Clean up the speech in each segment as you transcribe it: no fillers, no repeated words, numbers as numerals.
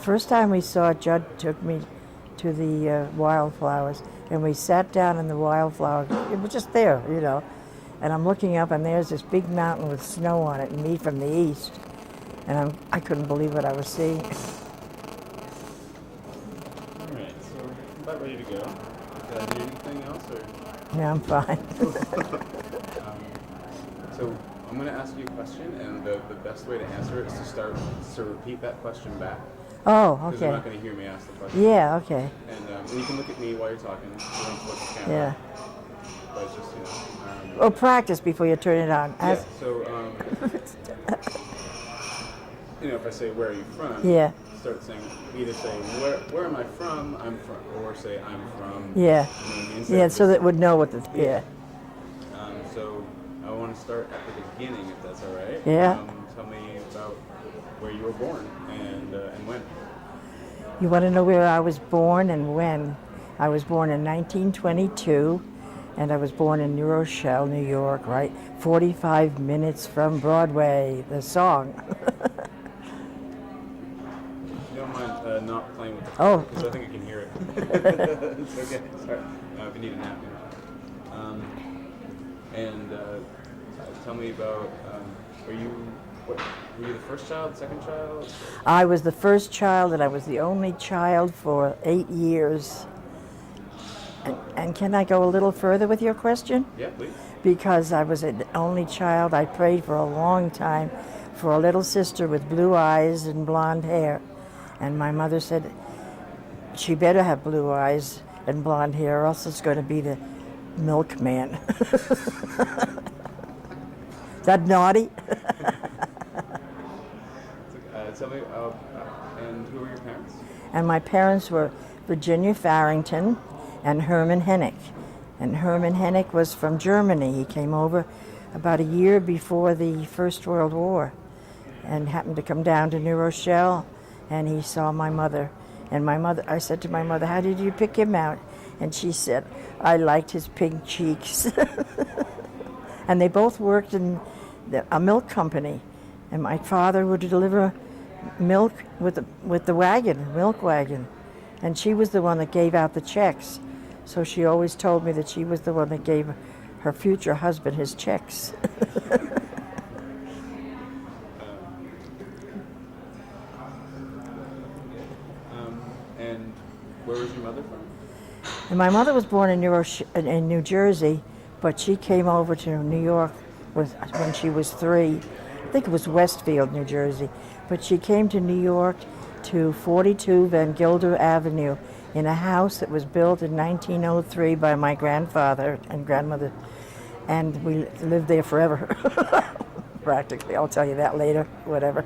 first time we saw it, Judd took me to the wildflowers, and we sat down in the wildflower. It was just there, you know. And I'm looking up, and there's this big mountain with snow on it, and me from the east. And I couldn't believe what I was seeing. All right, so I'm about ready to go. Did I need anything else, or? Yeah, I'm fine. So I'm going to ask you a question, and the best way to answer it is to repeat that question back. Oh, Because okay. you're not going to hear me ask the question. Yeah, okay. And you can look at me while you're talking. You don't have to look at the camera. Yeah. But it's just, you know. Oh, practice before you turn it on. Yeah, so, you know, if I say, where are you from? Yeah. Start saying, either say, where am I from? I'm from, or say, I'm from. Yeah. Yeah, so that would know what the, yeah. So I want to start at the beginning, if that's all right. Yeah. Tell me about where you were born and when. You want to know where I was born and when? I was born in 1922, and I was born in New Rochelle, New York, right? 45 minutes from Broadway, the song. You don't mind not playing with the Oh. because I think I can hear it. It's okay. Sorry. If you need a nap. Tell me about, were you the first child, second child? I was the first child, and I was the only child for 8 years. And can I go a little further with your question? Yeah, please. Because I was an only child, I prayed for a long time for a little sister with blue eyes and blonde hair. And my mother said, she better have blue eyes and blonde hair, or else it's going to be the milkman. Is that naughty? Tell me, and who were your parents? And my parents were Virginia Farrington and Herman Henich. And Herman Henich was from Germany. He came over about a year before the First World War and happened to come down to New Rochelle, and he saw my mother. And I said to my mother, how did you pick him out? And she said, I liked his pink cheeks. And they both worked in a milk company. And my father would deliver milk with the wagon, milk wagon. And she was the one that gave out the checks. So she always told me that she was the one that gave her future husband his checks. And where was your mother from? And my mother was born in New Jersey, but she came over to New York when she was 3. I think it was Westfield, New Jersey. But she came to New York to 42 Van Gilder Avenue in a house that was built in 1903 by my grandfather and grandmother. And we lived there forever, practically. I'll tell you that later, whatever.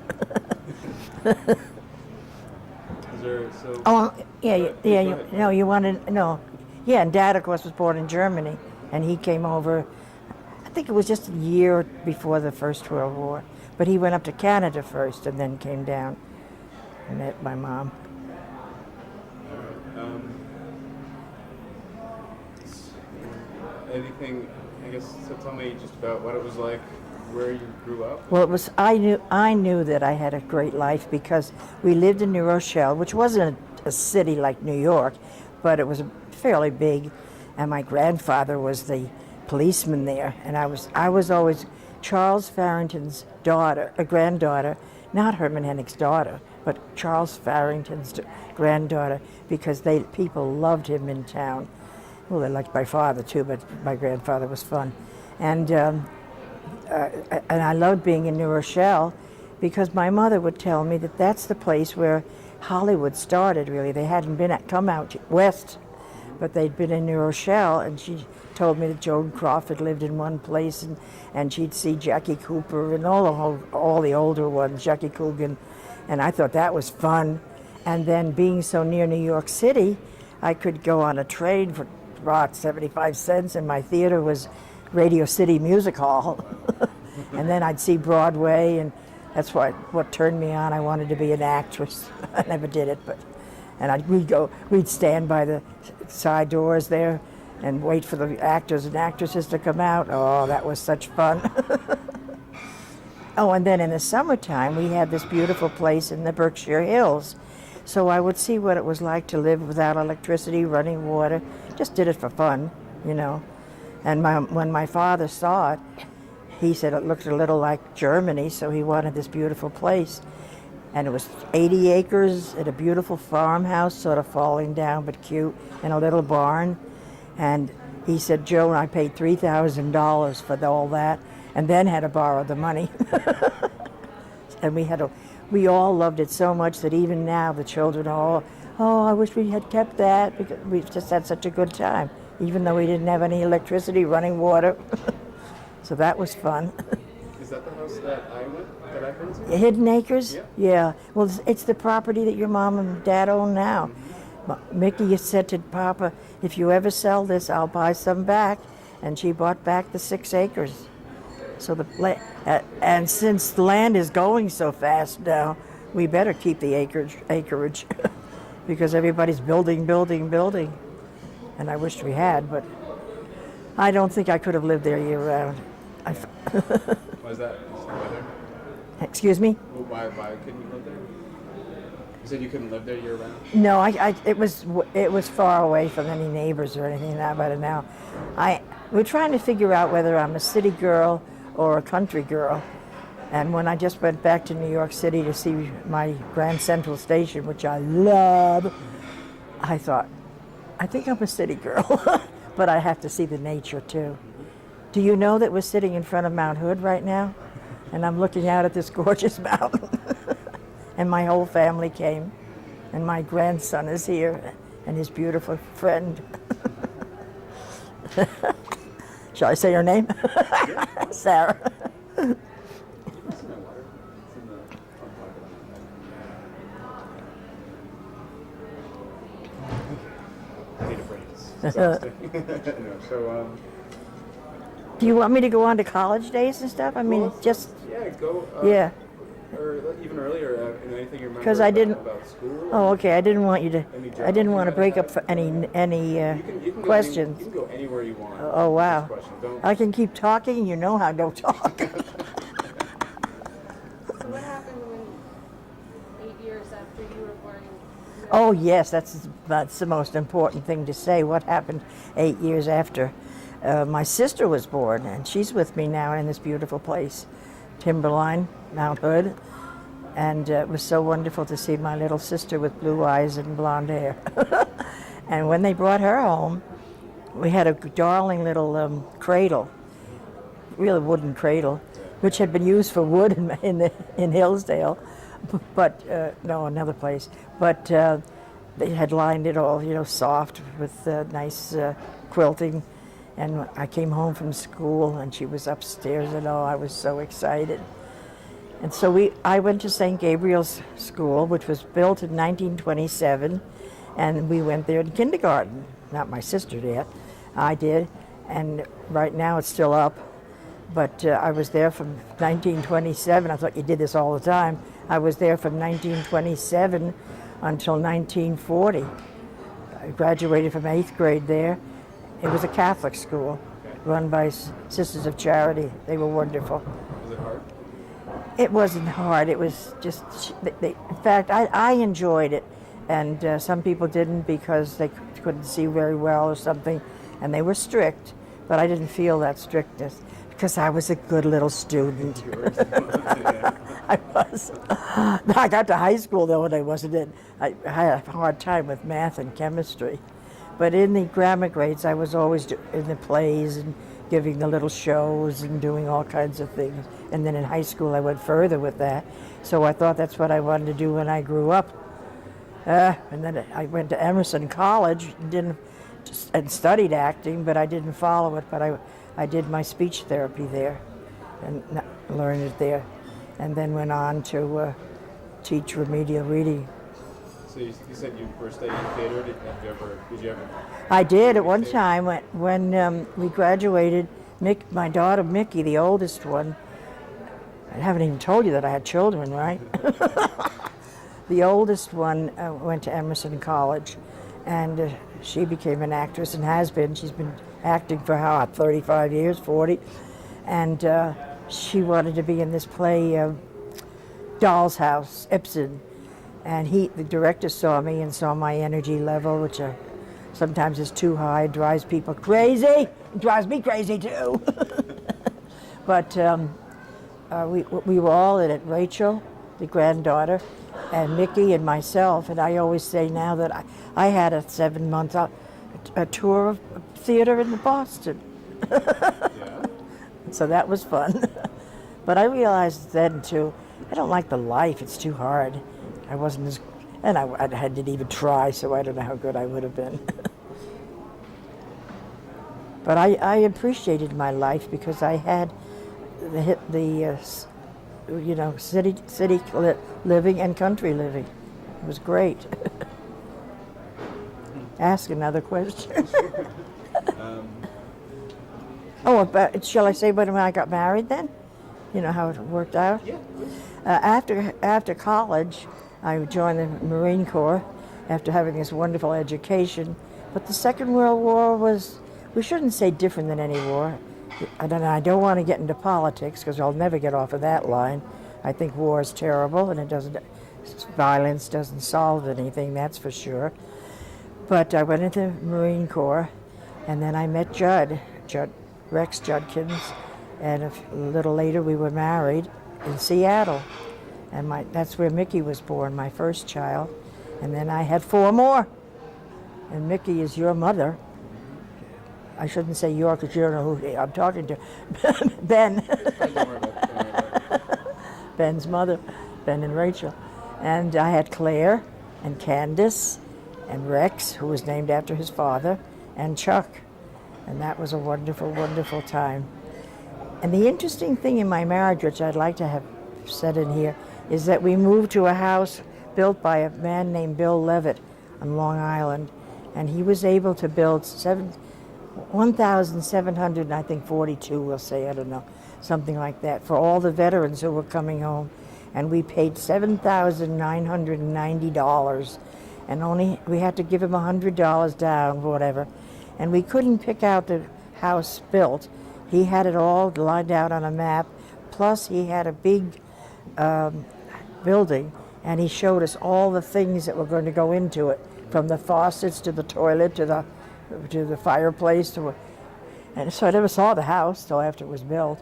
You wanted, no. Yeah, and Dad, of course, was born in Germany, and he came over, I think it was just a year before the First World War. But he went up to Canada first and then came down and met my mom. Anything, I guess, so tell me just about what it was like where you grew up. Well, I knew that I had a great life because we lived in New Rochelle, which wasn't a city like New York, but it was fairly big, and my grandfather was the policeman there, and I was always Charles Farrington's daughter, a granddaughter, not Herman Henich's daughter, but Charles Farrington's granddaughter, because people loved him in town. Well, they liked my father too, but my grandfather was fun, and I loved being in New Rochelle because my mother would tell me that that's the place where Hollywood started. Really, they hadn't come out west, but they'd been in New Rochelle, and she told me that Joan Crawford lived in one place, and she'd see Jackie Cooper and all the older ones, Jackie Coogan, and I thought that was fun. And then being so near New York City, I could go on a train for about 75 cents, and my theater was Radio City Music Hall. And then I'd see Broadway, and that's what turned me on. I wanted to be an actress. I never did it, and we'd stand by the side doors there and wait for the actors and actresses to come out. Oh, that was such fun. Oh, and then in the summertime, we had this beautiful place in the Berkshire Hills. So I would see what it was like to live without electricity, running water. Just did it for fun, you know. And when my father saw it, he said it looked a little like Germany, so he wanted this beautiful place. And it was 80 acres and a beautiful farmhouse, sort of falling down but cute, and a little barn. And he said, Joan, I paid $3,000 for all that, and then had to borrow the money. And we all loved it so much that even now the children are all, oh, I wish we had kept that, because we just had such a good time, even though we didn't have any electricity, running water. So that was fun. Is that the house that I've been to? Hidden Acres? Yeah. Yeah. Well, it's the property that your mom and dad own now. Mickey said to Papa, if you ever sell this, I'll buy some back. And she bought back the 6 acres. So and since the land is going so fast now, we better keep the acreage because everybody's building. And I wished we had, but I don't think I could have lived there year round. Why is that? Weather? Excuse me? Why couldn't you live there? You said you couldn't live there year round? No, it was far away from any neighbors or anything like that. But now, we're trying to figure out whether I'm a city girl or a country girl. And when I just went back to New York City to see my Grand Central Station, which I love, I thought, I think I'm a city girl, but I have to see the nature too. Do you know that we're sitting in front of Mount Hood right now? And I'm looking out at this gorgeous mountain. And my whole family came. And my grandson is here, and his beautiful friend. Shall I say her name? Sarah. I need a break. It's exhausting. No, so, Do you want me to go on to college days and stuff? I mean, well, just yeah, go. yeah. Or even earlier, anything you remember 'Cause I didn't- about school? Oh, okay. I didn't want you to. Any I didn't want to jobs break you up for any you can questions. You can go anywhere you want. Oh wow. Just question. Don't. I can keep talking. You know how to talk. So what happened when 8 years after you were born? Oh yes, that's the most important thing to say. What happened 8 years after my sister was born, and she's with me now in this beautiful place, Timberline, Mount Hood, and it was so wonderful to see my little sister with blue eyes and blonde hair. And when they brought her home, we had a darling little cradle, really wooden cradle, which had been used for wood in Hillsdale, but no, another place. But they had lined it all, soft with nice quilting. And I came home from school, and she was upstairs, and oh, I was so excited. And so I went to St. Gabriel's School, which was built in 1927, and we went there in kindergarten. Not my sister yet, I did, and right now it's still up. But I was there from 1927. I thought you did this all the time. I was there from 1927 until 1940. I graduated from 8th grade there. It was a Catholic school run by Sisters of Charity. They were wonderful. Was it hard? It wasn't hard. It was just, in fact, I enjoyed it. And some people didn't because they couldn't see very well or something. And they were strict, but I didn't feel that strictness because I was a good little student. I was. I got to high school, though, and I wasn't in. I had a hard time with math and chemistry. But in the grammar grades, I was always in the plays and giving the little shows and doing all kinds of things. And then in high school, I went further with that. So I thought that's what I wanted to do when I grew up. And then I went to Emerson College and studied acting, but I didn't follow it. But I did my speech therapy there and learned it there. And then went on to teach remedial reading. So you said you were studying theater. Did you ever? I did at one time when we graduated. My daughter Mickey, the oldest one. I haven't even told you that I had children, right? The oldest one went to Emerson College, and she became an actress and has been. She's been acting for 35 years, 40, and she wanted to be in this play, Doll's House, Ibsen. And the director saw me and saw my energy level, which sometimes is too high, drives people crazy. It drives me crazy too. But we were all in it. Rachel, the granddaughter, and Mickey and myself. And I always say now that I had a 7-month a tour of theater in Boston. Yeah. So that was fun. But I realized then too, I don't like the life. It's too hard. I wasn't as, and I didn't even try, so I don't know how good I would have been. But I appreciated my life because I had the city living and country living. It was great. Ask another question. Shall I say when I got married then? You know how it worked out? Yeah. After college, I joined the Marine Corps after having this wonderful education. But the Second World War was, we shouldn't say different than any war. I don't want to get into politics because I'll never get off of that line. I think war is terrible and violence doesn't solve anything, that's for sure. But I went into the Marine Corps and then I met Rex Judkins, and a little later we were married in Seattle. And that's where Mickey was born, my first child. And then I had 4 more. And Mickey is your mother. I shouldn't say your because you don't know who I'm talking to. Ben. Don't worry about it. Ben's mother, Ben and Rachel. And I had Claire and Candace and Rex, who was named after his father, and Chuck. And that was a wonderful, wonderful time. And the interesting thing in my marriage, which I'd like to have said in here, is that we moved to a house built by a man named Bill Levitt on Long Island. And he was able to build 1,742, we'll say, I don't know, something like that, for all the veterans who were coming home. And we paid $7,990. And we had to give him $100 down, whatever. And we couldn't pick out the house built. He had it all lined out on a map. Plus, he had a big building, and he showed us all the things that were going to go into it, from the faucets to the toilet to the fireplace. And so I never saw the house till after it was built.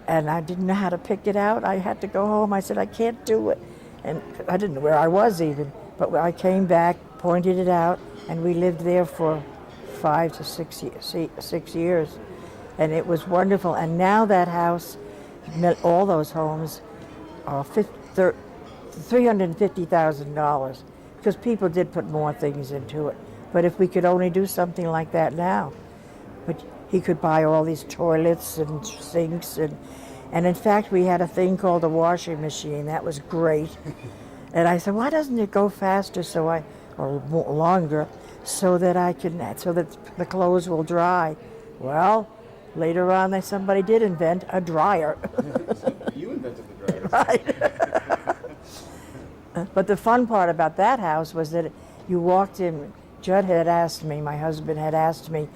And I didn't know how to pick it out. I had to go home. I said, I can't do it. And I didn't know where I was even. But I came back, pointed it out, and we lived there for 5 to 6 years. And it was wonderful. And now that house, all those homes, are $350,000 because people did put more things into it. But if we could only do something like that now, but he could buy all these toilets and sinks, and in fact we had a thing called a washing machine. That was great. And I said, why doesn't it go faster or longer so that the clothes will dry? Well, later on somebody did invent a dryer. You invented the dryer. Right. But the fun part about that house was that you walked in. Judd had asked me, my husband had asked me,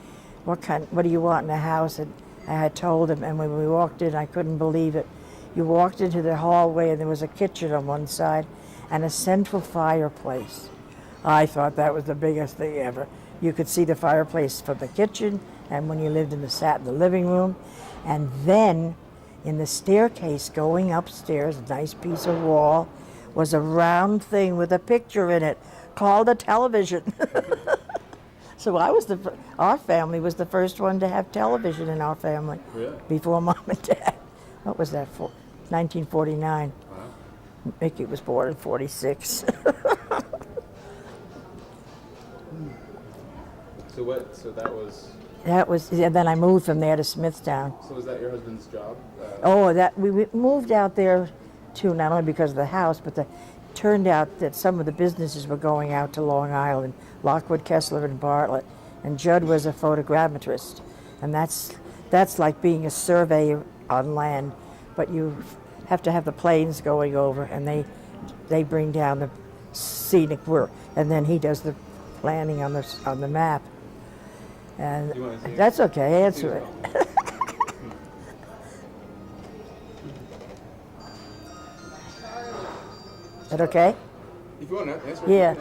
what do you want in a house? And I had told him, and when we walked in, I couldn't believe it. You walked into the hallway, and there was a kitchen on one side and a central fireplace. I thought that was the biggest thing ever. You could see the fireplace from the kitchen, and when you sat in the living room, and then in the staircase going upstairs, a nice piece of wall, was a round thing with a picture in it called a television. So our family was the first one to have television in our family. Really? Before Mom and Dad. What was that for? 1949. Wow. Mickey was born in 46. So that was. Then I moved from there to Smithtown. So was that your husband's job? We moved out there too, not only because of the house, but it turned out that some of the businesses were going out to Long Island, Lockwood, Kessler, and Bartlett, and Judd was a photogrammetrist, and that's like being a surveyor on land, but you have to have the planes going over, and they bring down the scenic work, and then he does the planning on the map. And that's okay, answer it. Is that okay? If you want to answer. Yeah,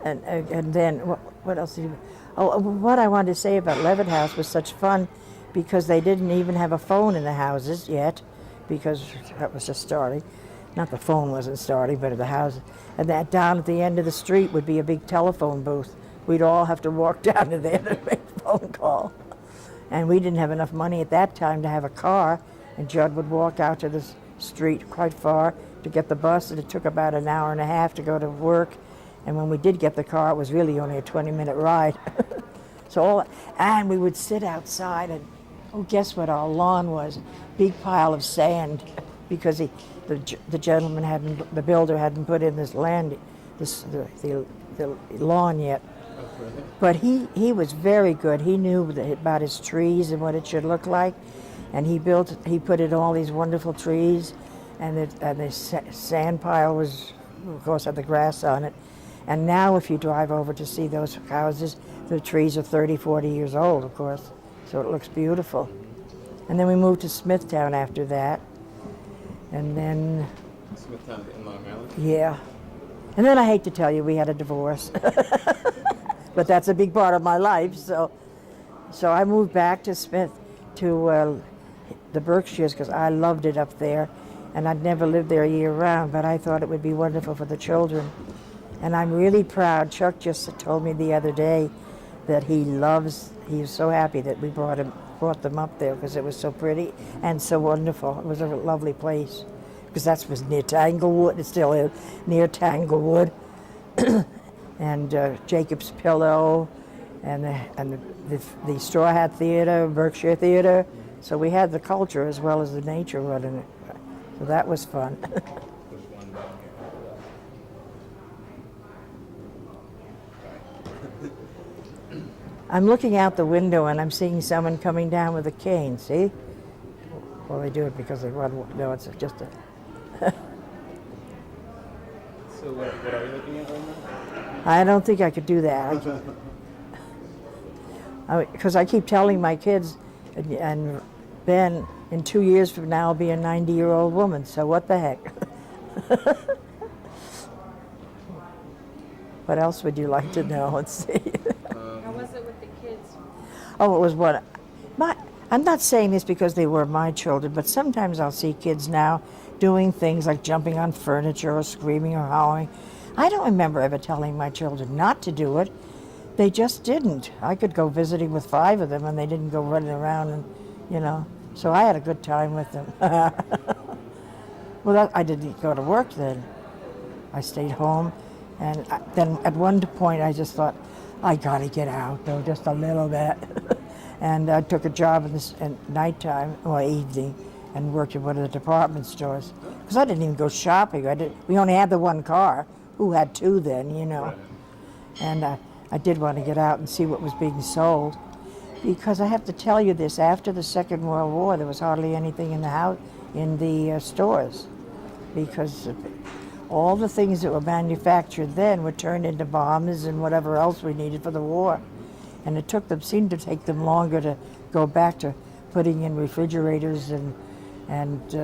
and then what else did you? Oh, what I wanted to say about Levitt House was such fun, because they didn't even have a phone in the houses yet, because that was just starting. Not the phone wasn't starting, but the house. And that down at the end of the street would be a big telephone booth. We'd all have to walk down to there to make a phone call. And we didn't have enough money at that time to have a car, and Judd would walk out to the street quite far to get the bus, and it took about an hour and a half to go to work. And when we did get the car, it was really only a 20-minute ride. And we would sit outside, and guess what our lawn was? Big pile of sand, because the gentleman the builder hadn't put in this land, the lawn yet. Okay. But he was very good. He knew about his trees and what it should look like, and he put in all these wonderful trees, and the sand pile was, of course, had the grass on it. And now if you drive over to see those houses, the trees are 30, 40 years old, of course, so it looks beautiful. And then we moved to Smithtown after that, and then... Smithtown in Long Island? Yeah. And then I hate to tell you, we had a divorce. But that's a big part of my life, so I moved back to the Berkshires, because I loved it up there, and I'd never lived there year-round, but I thought it would be wonderful for the children. And I'm really proud. Chuck just told me the other day that he was so happy that we brought them up there, because it was so pretty and so wonderful. It was a lovely place, because that was near Tanglewood. It still is near Tanglewood. And Jacob's Pillow, and the Straw Hat Theater, Berkshire Theater. So we had the culture as well as the nature running it. So that was fun. There's one down here. I'm looking out the window and I'm seeing someone coming down with a cane, see? Well, they do it because they want, no, it's just a... So what are you looking at right now? I don't think I could do that. Because I keep telling my kids, and Ben, in 2 years from now I'll be a 90-year-old woman, so what the heck? What else would you like to know? Let's see. How was it with the kids? Oh, it was what? I'm not saying this because they were my children, but sometimes I'll see kids now doing things like jumping on furniture or screaming or howling. I don't remember ever telling my children not to do it. They just didn't. I could go visiting with 5 of them and they didn't go running around and, so I had a good time with them. Well, I didn't go to work then. I stayed home, and then at one point I just thought, I gotta get out though, just a little bit. And I took a job in nighttime or evening and worked at one of the department stores. Because I didn't even go shopping. We only had the one car. Who had 2 then, And I did want to get out and see what was being sold. Because I have to tell you this, after the Second World War, there was hardly anything in the stores. Because all the things that were manufactured then were turned into bombs and whatever else we needed for the war. And it seemed to take them longer to go back to putting in refrigerators and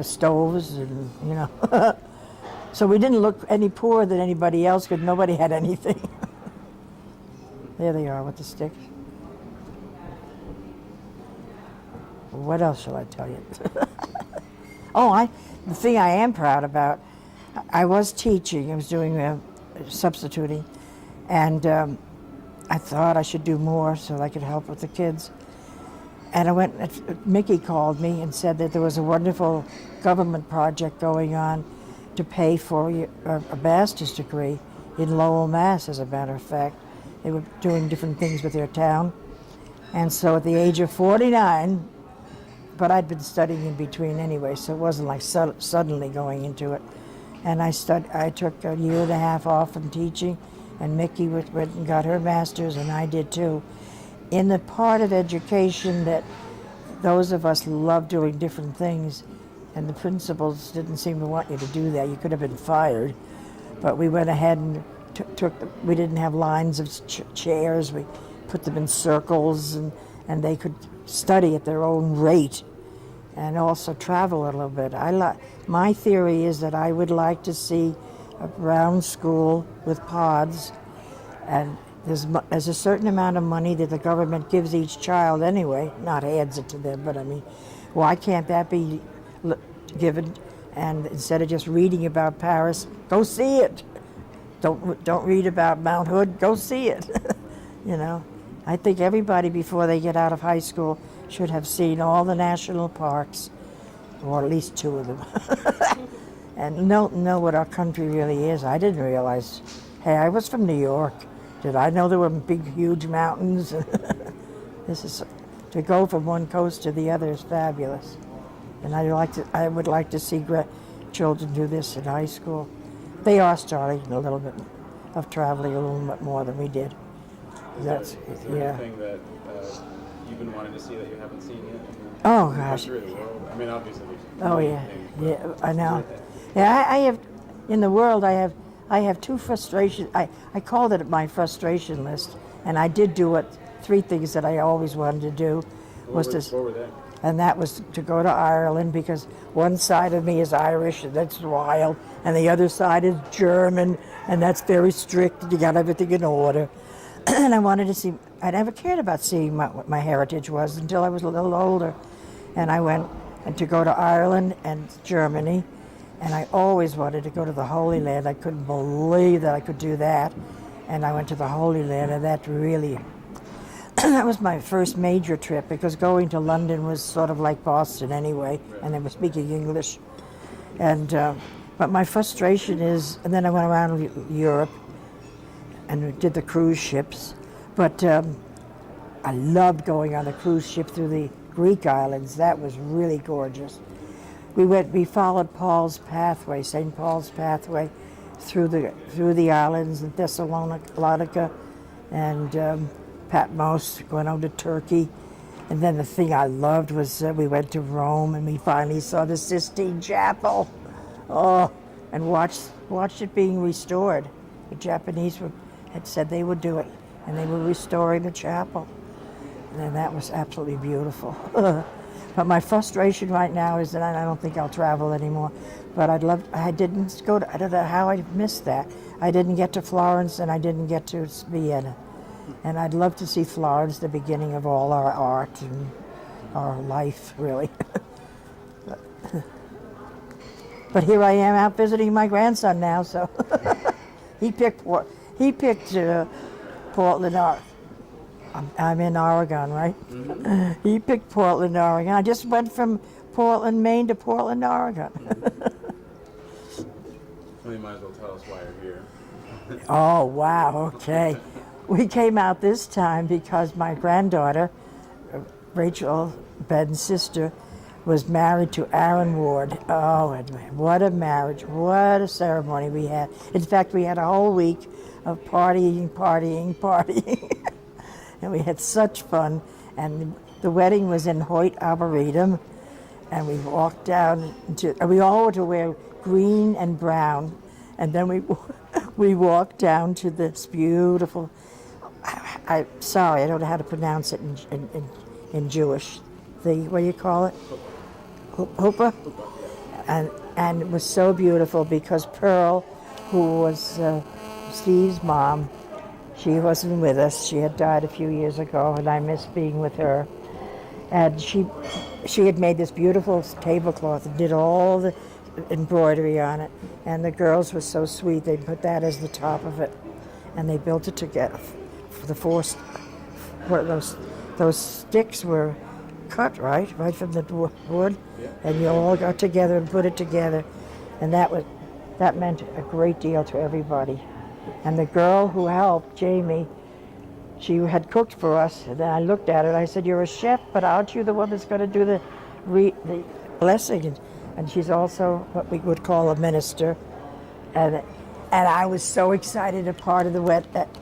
stoves and, So we didn't look any poorer than anybody else because nobody had anything. There they are with the sticks. What else shall I tell you? The thing I am proud about, I was teaching, I was doing substituting, and I thought I should do more so I could help with the kids. And Mickey called me and said that there was a wonderful government project going on to pay for a master's degree in Lowell, Mass, as a matter of fact. They were doing different things with their town. And so at the age of 49, but I'd been studying in between anyway, so it wasn't like suddenly going into it. And I took a year and a half off from teaching, and Mickey went and got her master's, and I did too. In the part of education that those of us love doing different things, and the principals didn't seem to want you to do that. You could have been fired. But we went ahead and we didn't have lines of chairs. We put them in circles, and they could study at their own rate and also travel a little bit. My theory is that I would like to see a brown school with pods, and there's a certain amount of money that the government gives each child anyway, not hands it to them, but I mean, why can't that be given? And instead of just reading about Paris, go see it. Don't read about Mount Hood, go see it. You know, I think everybody before they get out of high school should have seen all the national parks, or at least 2 of them, and know what our country really is. I didn't realize, hey, I was from New York. Did I know there were big, huge mountains? This is, to go from one coast to the other is fabulous. And I would like to see children do this in high school. They are starting a little bit of traveling a little bit more than we did. Is there anything that you've been wanting to see that you haven't seen yet? Oh gosh. The world? I mean, obviously. Oh yeah, I know. Yeah, I have. In the world, I have 2 frustrations. I called it my frustration list, and I did do it. 3 things that I always wanted to do What were they? and that was to go to Ireland, because one side of me is Irish, and that's wild, and the other side is German, and that's very strict, and you got everything in order. And I wanted to see, I never cared about seeing what my heritage was until I was a little older. And I went to go to Ireland and Germany, and I always wanted to go to the Holy Land. I couldn't believe that I could do that. And I went to the Holy Land, and that really, that was my first major trip, because going to London was sort of like Boston anyway, and they were speaking English. And but my frustration is, and then I went around Europe and did the cruise ships. But I loved going on the cruise ship through the Greek islands. That was really gorgeous. We followed Paul's pathway, St. Paul's pathway, through the islands of Thessalonica and Patmos, going over to Turkey. And then the thing I loved was we went to Rome, and we finally saw the Sistine Chapel. Oh, and watched it being restored. The Japanese had said they would do it, and they were restoring the chapel. And that was absolutely beautiful. But my frustration right now is that I don't think I'll travel anymore. But I didn't go to, I don't know how I missed that. I didn't get to Florence, and I didn't get to Vienna. And I'd love to see Florence, the beginning of all our art and our life, really. But here I am out visiting my grandson now, so he picked Portland, I'm in Oregon, right? Mm-hmm. He picked Portland, Oregon. I just went from Portland, Maine to Portland, Oregon. Well, you might as well tell us why you're here. Oh, wow, okay. We came out this time because my granddaughter, Rachel, Ben's sister, was married to Aaron Ward. Oh, and what a marriage, what a ceremony we had. In fact, we had a whole week of partying. And we had such fun. And the wedding was in Hoyt Arboretum. And we walked down we all were to wear green and brown. And then we walked down to this beautiful, sorry, I don't know how to pronounce it in Jewish. What do you call it? Huppah? And it was so beautiful because Pearl, who was Steve's mom, she wasn't with us. She had died a few years ago, and I miss being with her. And she had made this beautiful tablecloth and did all the embroidery on it. And the girls were so sweet. They put that as the top of it, and they built it together. The those sticks were cut right from the wood, yeah. And you all got together and put it together, and that meant a great deal to everybody. And the girl who helped, Jamie, she had cooked for us, and then I looked at her and I said, "You're a chef, but aren't you the one that's going to do the blessing?" And she's also what we would call a minister. And I was so excited, a part of the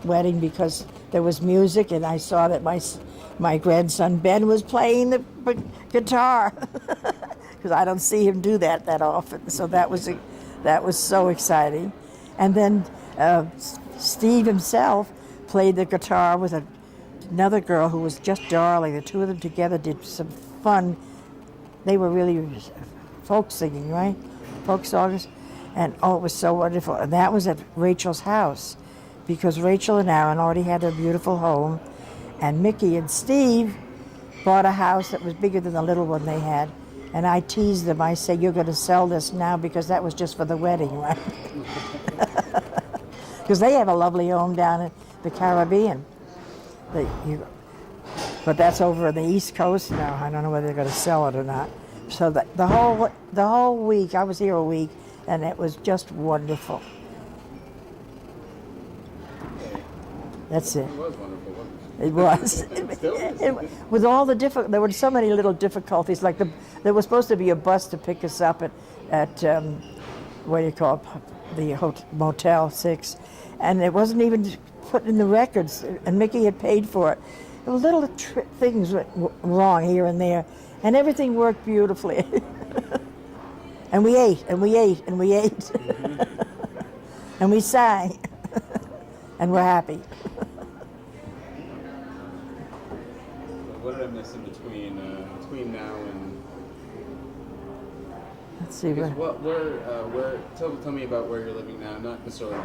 wedding, because there was music, and I saw that my grandson Ben was playing the guitar, because I don't see him do that often. So that was so exciting. And then Steve himself played the guitar with another girl who was just darling. The two of them together did some fun. They were really folk singing, right? Folk songs. And oh, it was so wonderful. And that was at Rachel's house, because Rachel and Aaron already had a beautiful home, and Mickey and Steve bought a house that was bigger than the little one they had. And I teased them. I said, "You're going to sell this now because that was just for the wedding, right?" Because they have a lovely home down in the Caribbean. But that's over on the East Coast now. I don't know whether they're going to sell it or not. So the whole week, I was here a week, and it was just wonderful. That's it. It was wonderful, wasn't It was. it? Still is. With all the there were so many little difficulties. Like there was supposed to be a bus to pick us up at what do you call it, the Motel 6, and it wasn't even put in the records. And Mickey had paid for it. There were little things went wrong here and there, and everything worked beautifully. And we ate, and we ate, and we ate, and we sang, and we're happy. What did I miss in between now and? Let's see. Tell me about where you're living now. Not necessarily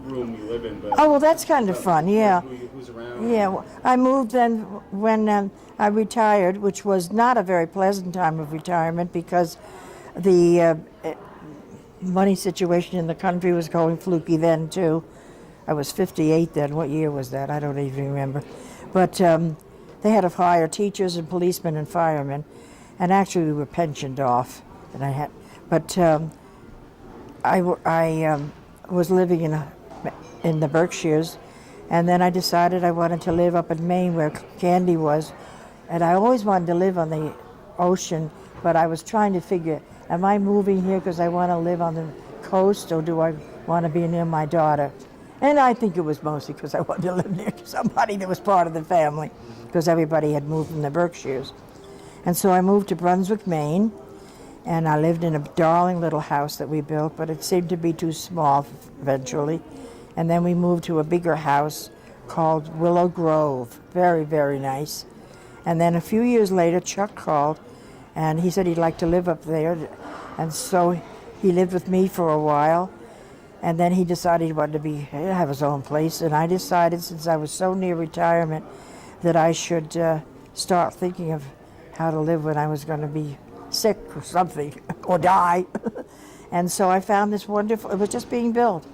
the room you live in, but. Oh, well, that's kind of fun, yeah. Who's around? Yeah, well, I moved then when I retired, which was not a very pleasant time of retirement because the money situation in the country was going fluky then too. I was 58 then. What year was that? I don't even remember. But they had to hire teachers and policemen and firemen, and actually we were pensioned off. And I was living in the Berkshires, and then I decided I wanted to live up in Maine where Candy was, and I always wanted to live on the ocean, but I was trying to figure, am I moving here because I want to live on the coast, or do I want to be near my daughter? And I think it was mostly because I wanted to live near somebody that was part of the family, because everybody had moved from the Berkshires. And so I moved to Brunswick, Maine, and I lived in a darling little house that we built, but it seemed to be too small eventually. And then we moved to a bigger house called Willow Grove. Very, very nice. And then a few years later, Chuck called, and he said he'd like to live up there. And so he lived with me for a while. And then he decided he wanted to have his own place. And I decided, since I was so near retirement, that I should start thinking of how to live when I was going to be sick or something, or die. And so I found this wonderful, it was just being built.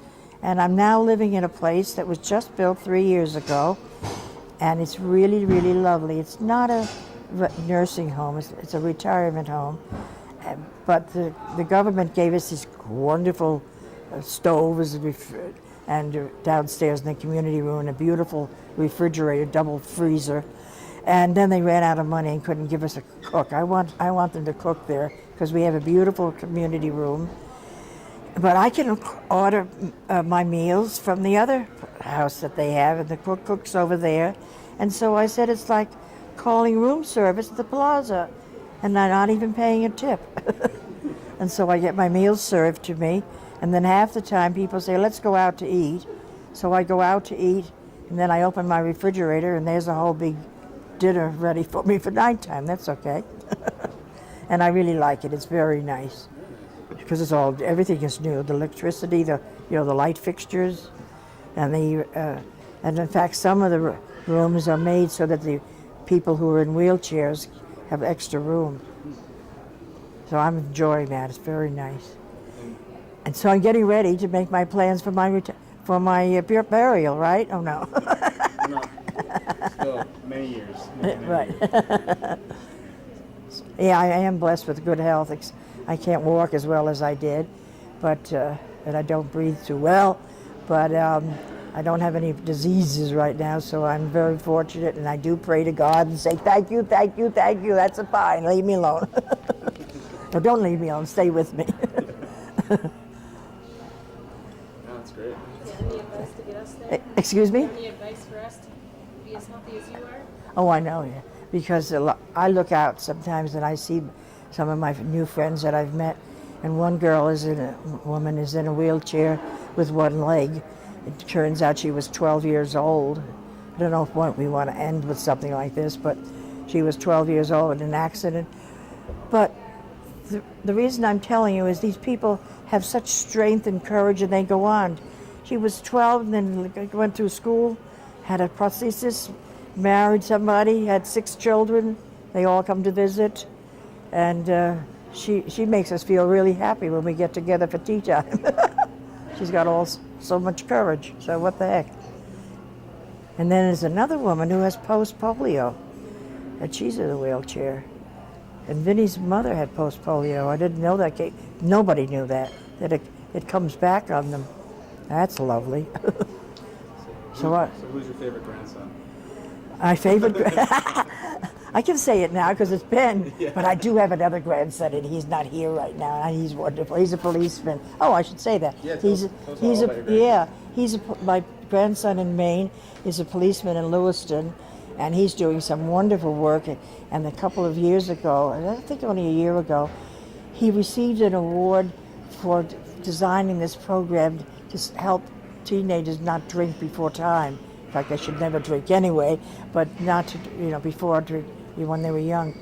And I'm now living in a place that was just built 3 years ago. And it's really, really lovely. It's not a nursing home, it's a retirement home. But the government gave us these wonderful stoves and downstairs in the community room, a beautiful refrigerator, double freezer. And then they ran out of money and couldn't give us a cook. I want them to cook there because we have a beautiful community room. But I can order my meals from the other house that they have, and the cook cooks over there. And so I said it's like calling room service at the plaza, and I'm not even paying a tip. And so I get my meals served to me, and then half the time people say, let's go out to eat. So I go out to eat, and then I open my refrigerator, and there's a whole big dinner ready for me for nighttime. That's okay. And I really like it. It's very nice because everything is new. The electricity, the light fixtures, and and in fact some of the rooms are made so that the people who are in wheelchairs have extra room. So I'm enjoying that. It's very nice. And so I'm getting ready to make my plans for my burial, right? Oh no. No. Still many years. Right. Yeah, I am blessed with good health. I can't walk as well as I did, and I don't breathe too well, but I don't have any diseases right now, so I'm very fortunate, and I do pray to God and say, thank you, thank you, thank you, that's fine, leave me alone. No, don't leave me alone, stay with me. That's great. Any advice to get us there? Excuse me? Any advice for us to be as healthy as you are? Oh, I know, yeah. Because I look out sometimes and I see some of my new friends that I've met, and one woman is in a wheelchair with one leg. It turns out she was 12 years old. I don't know if we want to end with something like this, but she was 12 years old in an accident. But the reason I'm telling you is these people have such strength and courage, and they go on. She was 12 and then went through school, had a prosthesis, married somebody, had 6 children. They all come to visit, and she makes us feel really happy when we get together for tea time. She's got so much courage, so what the heck. And then there's another woman who has post-polio, and she's in a wheelchair. And Vinny's mother had post-polio. I didn't know that. Nobody knew that it comes back on them. That's lovely. So who's your favorite grandson? My favorite... I can say it now because it's Ben, Yeah. but I do have another grandson, and he's not here right now, and he's wonderful. He's a policeman. Oh, I should say that. Yeah, tell us all about your grandson. Yeah, my grandson in Maine is a policeman in Lewiston, and he's doing some wonderful work. And a couple of years ago, I think only a year ago, he received an award for designing this program to help teenagers not drink before time. In fact, they should never drink anyway, but not to, before drink when they were young.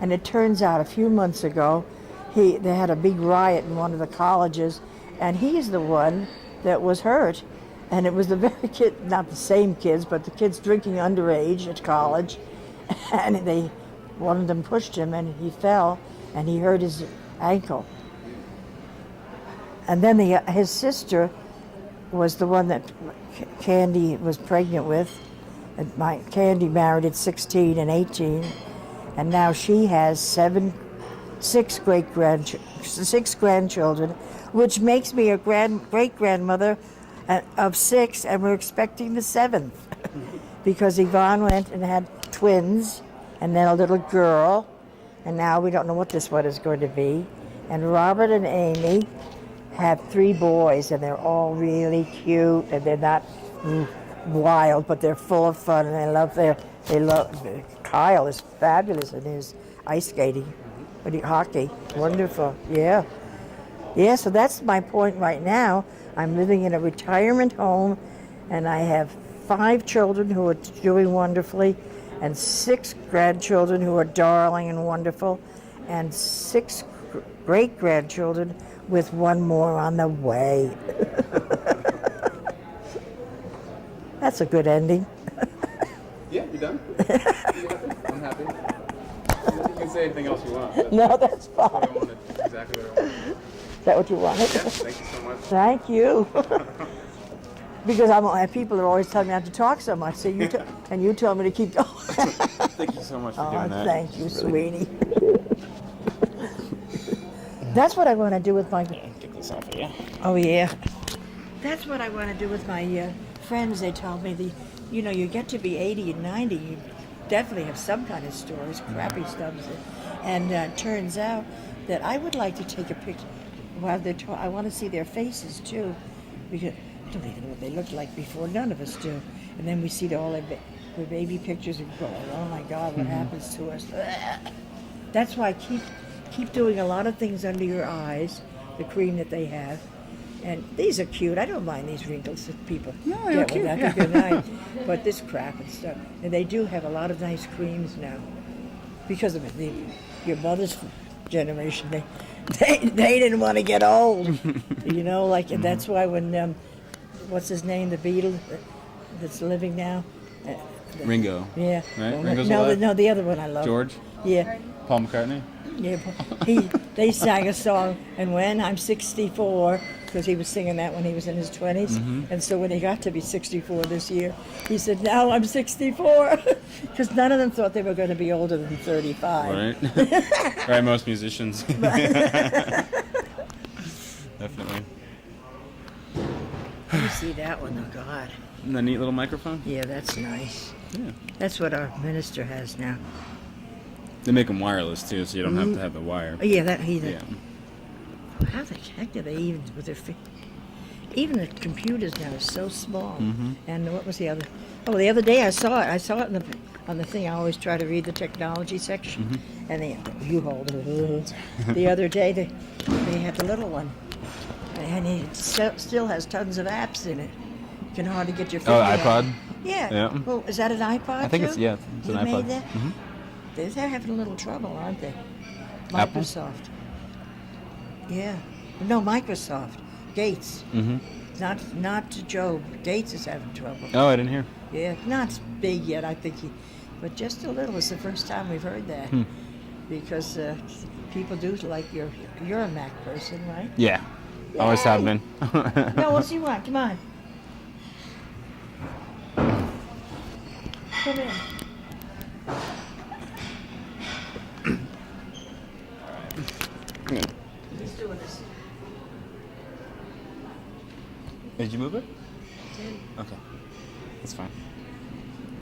And it turns out a few months ago, they had a big riot in one of the colleges, and he's the one that was hurt. And it was the very kid, not the same kids, but the kids drinking underage at college. And one of them pushed him, and he fell, and he hurt his ankle. And then his sister was the one that Candy was pregnant with. And Candy married at 16 and 18, and now she has 6 grandchildren, which makes me a great-grandmother of 6, and we're expecting the 7th. Because Yvonne went and had twins, and then a little girl, and now we don't know what this one is going to be. And Robert and Amy have 3 boys, and they're all really cute, and they're not wild, but they're full of fun, and they love Kyle is fabulous in his ice skating, hockey, wonderful, yeah. Yeah, so that's my point right now. I'm living in a retirement home, and I have 5 children who are doing wonderfully, and 6 grandchildren who are darling and wonderful, and 6 great-grandchildren with 1 more on the way. That's a good ending. Yeah, you done? I'm happy. You can say anything else you want. No, that's fine. What I wanted, exactly what I wanted. Is that what you wanted? Yes, thank you so much. Thank you. Because people are always telling me not to talk so much, so you told me to keep going. Thank you so much for doing that. Thank you, sweetie. That's what I want to do with my... Get this off of you. Oh, yeah. That's what I want to do with my friends. They told me, you get to be 80 and 90, you definitely have some kind of stories, crappy stuff. And turns out that I would like to take a picture while they're I want to see their faces, too, because I don't even know what they looked like before. None of us do. And then we see all their baby pictures and go, oh, my God, what happens to us? That's why I keep doing a lot of things under your eyes, the cream that they have. And these are cute. I don't mind these wrinkles that people get cute, with that. They're nice. But this crap and stuff. And they do have a lot of nice creams now. Because of it. Your mother's generation, they didn't want to get old. And that's why when, what's his name, the Beatle that's living now? Ringo. Yeah. Right? Ringo's alive? No, the other one I love. George? Yeah. Paul McCartney? Yeah, they sang a song, and when I'm 64, because he was singing that when he was in his 20s, and so when he got to be 64 this year, he said, now I'm 64, because none of them thought they were going to be older than 35. Right. Right, most musicians. Definitely. Let me see that one, oh God. And the neat little microphone? Yeah, that's nice. Yeah. That's what our minister has now. They make them wireless, too, so you don't have to have the wire. Oh, yeah, yeah. Yeah. How the heck do they even, with their feet? Even the computers now are so small. And what was the other? Oh, the other day I saw it on the thing. I always try to read the technology section. And you hold it. The other day they had the little one. And it still has tons of apps in it. You can hardly get your finger Oh, out. iPod? Yeah. Well, is that an iPod I think too? it's an You iPod. made that? They're having a little trouble, aren't they? Apple? Microsoft. Yeah. No, Microsoft. Gates. Mm-hmm. Not Joe. Gates is having trouble. Oh, I didn't hear. Yeah, not big yet, I think, but just a little. It's the first time we've heard that. Because people do like you're a Mac person, right? Yeah. Always have been. No, what do you want? Come on. Come in. He's doing this. Did you move it? Did. Okay. That's fine.